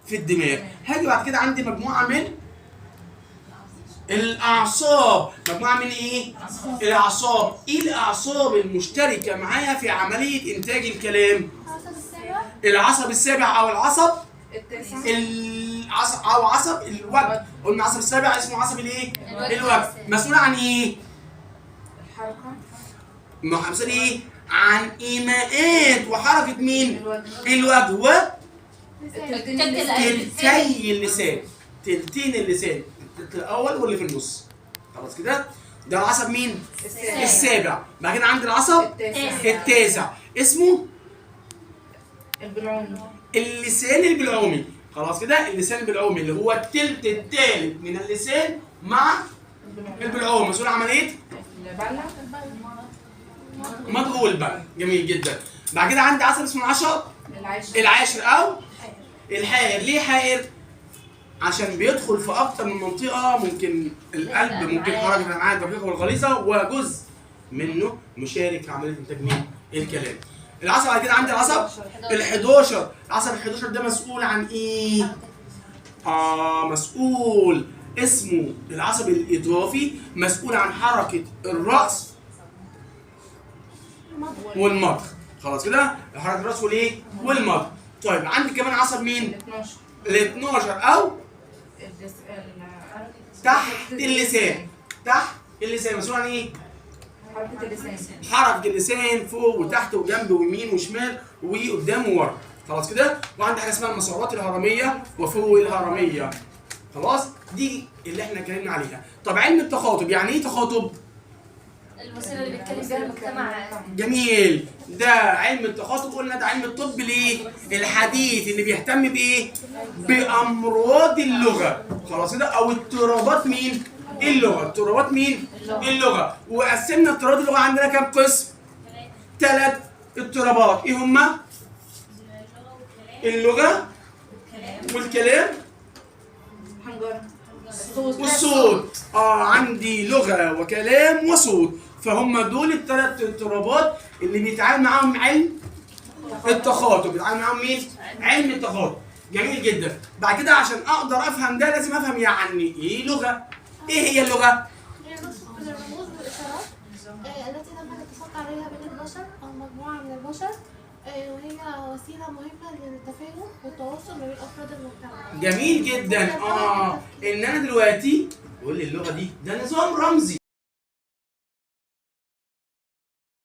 في الدماغ. هاجي بعد كده عندي مجموعه من الاعصاب. مجموعه من ايه؟ الاعصاب. ايه الاعصاب المشتركه معايا في عمليه انتاج الكلام؟ العصب السابع او العصب او عصب الوجه. قلنا العصب السابع اسمه عصب الايه؟ الوجه. مسؤول عن ايه؟ الحركه. مسؤول ايه؟ عن ايماءات وحركه مين؟ الوجه و تلتي اللسان. تلتين اللسان، التلت الاول واللي في النص. خلاص كده؟ ده العصب مين؟ السابع. بعد كده عندي العصب التاسع اسمه البلعومي. اللسان البلعومي. خلاص كده؟ اللسان البلعومي اللي هو التلت الثالث من اللسان مع البلعوم، مسؤول عن عمليه مضغ والبلع. جميل جدا. بعد كده عندي عصب اسمه العاشر او الحائر. ليه حائر؟ عشان بيدخل في اكتر من منطقه، ممكن القلب، ممكن حركه الامعاء الدقيقه والغليظه، وجزء منه مشارك في عمليه انتاج مين؟ الكلام. العصب بعد كده عندي العصب ال11. العصب ال11 ده مسؤول عن ايه؟ مسؤول، اسمه العصب الاضافي، مسؤول عن حركه الراس والمضغ. خلاص كده؟ حركه الراس والايه؟ والمضغ. طيب عندي كمان عصب مين؟ ال12 او تحت اللسان. تحت اللسان مسؤول عن ايه؟ حركة اللسان. حركة اللسان فوق وتحت وجنب ويمين وشمال وقدام وورا. خلاص كده؟ وعندي حاجه اسمها المسارات الهرميه وفوق الهرميه. خلاص؟ دي اللي احنا اتكلمنا عليها. طب علم التخاطب، يعني ايه تخاطب؟ الوسيله اللي بيتكلم بيها المجتمع. جميل. ده علم التخاطب. قلنا ده علم الطب ليه؟ الحديث اللي بيهتم بايه؟ بامراض اللغه. خلاص كده؟ او اضطرابات مين؟ اللغه. اضطرابات مين؟ اللغه. وقسمنا اضطرابات اللغه عندنا كام قسم؟ 3 اضطرابات. ايه هما؟ اللغه والكلام والصوت. عندي لغه وكلام وصوت. فهم دول ال3 اضطرابات اللي بيتعامل معاهم علم التخاطب. بيتعامل معاهم مين؟ علم التخاطب. جميل جدا. بعد كده عشان اقدر افهم ده لازم افهم يعني ايه لغه. ايه هي اللغه؟ هي نص من الرموز والاشارات التي تم الاتفاق عليها بين البشر او مجموعه من البشر، وهي وسيله مهمه للتفاهم والتواصل ما بين افراد المجتمع. جميل جدا. ان انا دلوقتي بقول لي اللغه دي ده نظام رمزي.